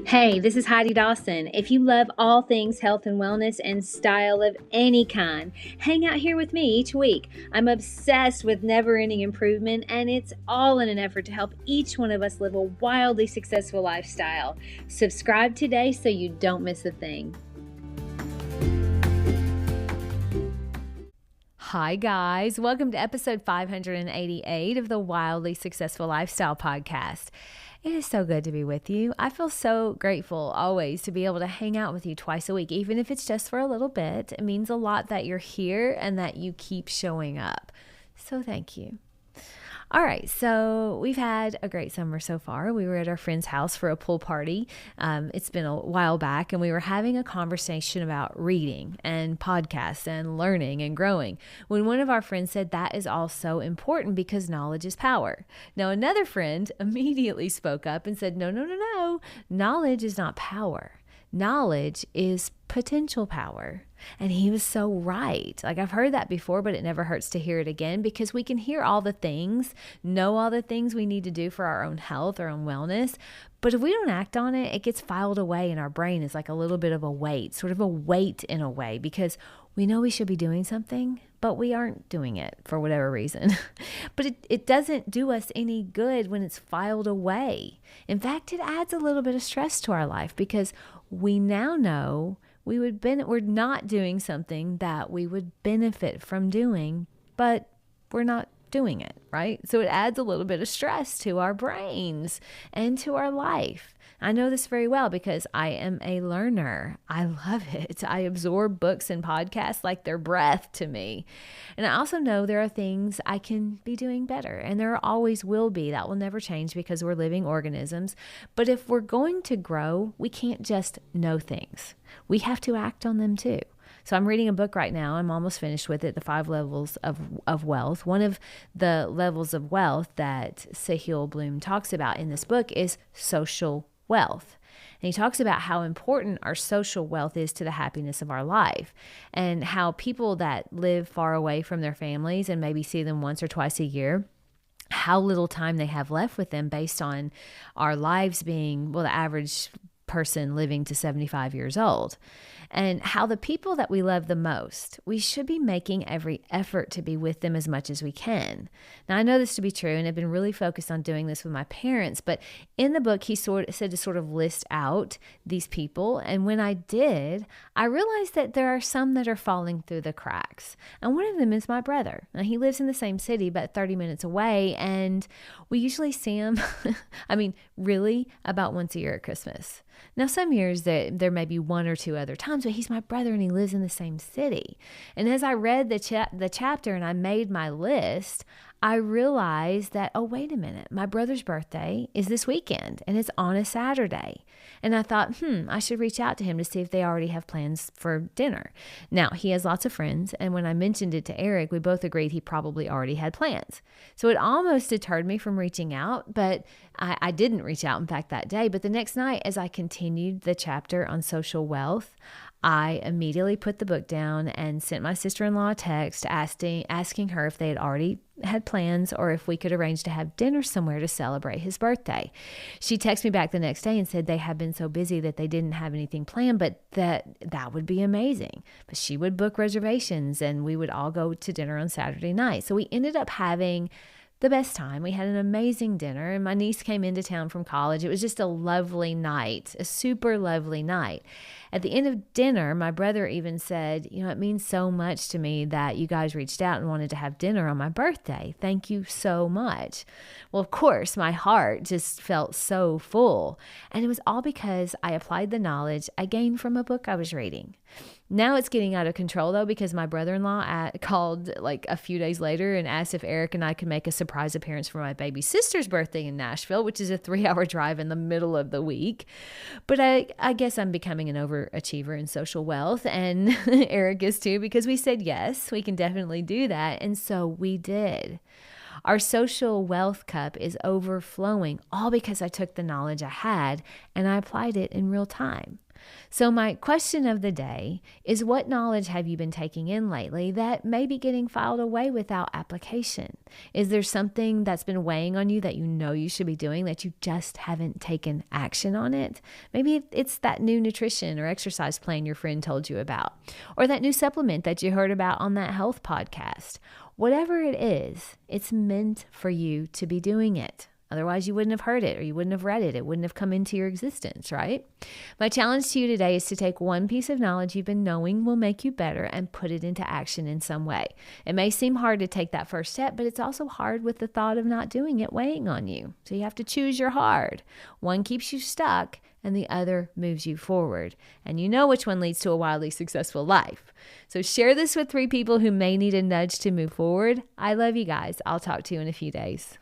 Hey, this is Heidi Dawson. If you love all things health and wellness and style of any kind, hang out here with me each week. I'm obsessed with never-ending improvement, and it's all in an effort to help each one of us live a wildly successful lifestyle. Subscribe today so you don't miss a thing. Hi, guys. Welcome to episode 588 of the Wildly Successful Lifestyle Podcast. It is so good to be with you. I feel so grateful always to be able to hang out with you twice a week, even if it's just for a little bit. It means a lot that you're here and that you keep showing up. So thank you. All right, so we've had a great summer so far. We were at our friend's house for a pool party. It's been a while back, and we were having a conversation about reading and podcasts and learning and growing, when one of our friends said that is all so important because knowledge is power. Now, another friend immediately spoke up and said, no, knowledge is not power. Knowledge is potential power. And he was so right. Like, I've heard that before, but it never hurts to hear it again, because we can hear all the things, know all the things we need to do for our own health, our own wellness. But if we don't act on it, it gets filed away in our brain as like a little bit of a weight, sort of a weight in a way, because we know we should be doing something, but we aren't doing it for whatever reason. But it doesn't do us any good when it's filed away. In fact, it adds a little bit of stress to our life, because we now know we're not doing something that we would benefit from doing, but we're not doing it, right? So it adds a little bit of stress to our brains and to our life. I know this very well because I am a learner. I love it. I absorb books and podcasts like they're breath to me. And I also know there are things I can be doing better, and there always will be. That will never change because we're living organisms. But if we're going to grow, we can't just know things. We have to act on them too. So I'm reading a book right now. I'm almost finished with it, The 5 Levels of Wealth. One of the levels of wealth that Sahil Bloom talks about in this book is social wealth. And he talks about how important our social wealth is to the happiness of our life, and how people that live far away from their families and maybe see them once or twice a year, how little time they have left with them based on our lives being, well, the average person living to 75 years old. And how the people that we love the most, we should be making every effort to be with them as much as we can. Now, I know this to be true, and I've been really focused on doing this with my parents, but in the book, he said to sort of list out these people. And when I did, I realized that there are some that are falling through the cracks. And one of them is my brother. Now, he lives in the same city, but 30 minutes away, and we usually see him, really about once a year at Christmas. Now, some years there may be one or two other times, but he's my brother and he lives in the same city. And as I read the chapter and I made my list, I realized that, oh, wait a minute, my brother's birthday is this weekend and it's on a Saturday. And I thought, I should reach out to him to see if they already have plans for dinner. Now, he has lots of friends, and when I mentioned it to Eric, we both agreed he probably already had plans. So it almost deterred me from reaching out, but I didn't reach out, in fact, that day. But the next night, as I continued the chapter on social wealth, I immediately put the book down and sent my sister-in-law a text asking her if they had already had plans or if we could arrange to have dinner somewhere to celebrate his birthday. She texted me back the next day and said they had been so busy that they didn't have anything planned, but that would be amazing. But she would book reservations and we would all go to dinner on Saturday night. So we ended up having the best time. We had an amazing dinner, and my niece came into town from college. It was just a lovely night, a super lovely night. At the end of dinner, my brother even said, it means so much to me that you guys reached out and wanted to have dinner on my birthday. Thank you so much. Well, of course, my heart just felt so full. And it was all because I applied the knowledge I gained from a book I was reading. Now it's getting out of control, though, because my brother-in-law called like a few days later and asked if Eric and I could make a surprise appearance for my baby sister's birthday in Nashville, which is a 3-hour drive in the middle of the week. But I guess I'm becoming an overachiever in social wealth, and Eric is too, because we said, yes, we can definitely do that. And so we did. Our social wealth cup is overflowing, all because I took the knowledge I had and I applied it in real time. So my question of the day is, what knowledge have you been taking in lately that may be getting filed away without application? Is there something that's been weighing on you that you know you should be doing that you just haven't taken action on it? Maybe it's that new nutrition or exercise plan your friend told you about, or that new supplement that you heard about on that health podcast. Whatever it is, it's meant for you to be doing it. Otherwise, you wouldn't have heard it or you wouldn't have read it. It wouldn't have come into your existence, right? My challenge to you today is to take one piece of knowledge you've been knowing will make you better and put it into action in some way. It may seem hard to take that first step, but it's also hard with the thought of not doing it weighing on you. So you have to choose your hard. One keeps you stuck and the other moves you forward. And you know which one leads to a wildly successful life. So share this with 3 people who may need a nudge to move forward. I love you guys. I'll talk to you in a few days.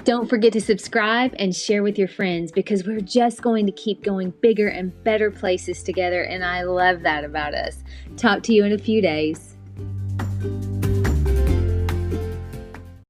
Don't forget to subscribe and share with your friends, because we're just going to keep going bigger and better places together, and I love that about us. Talk to you in a few days.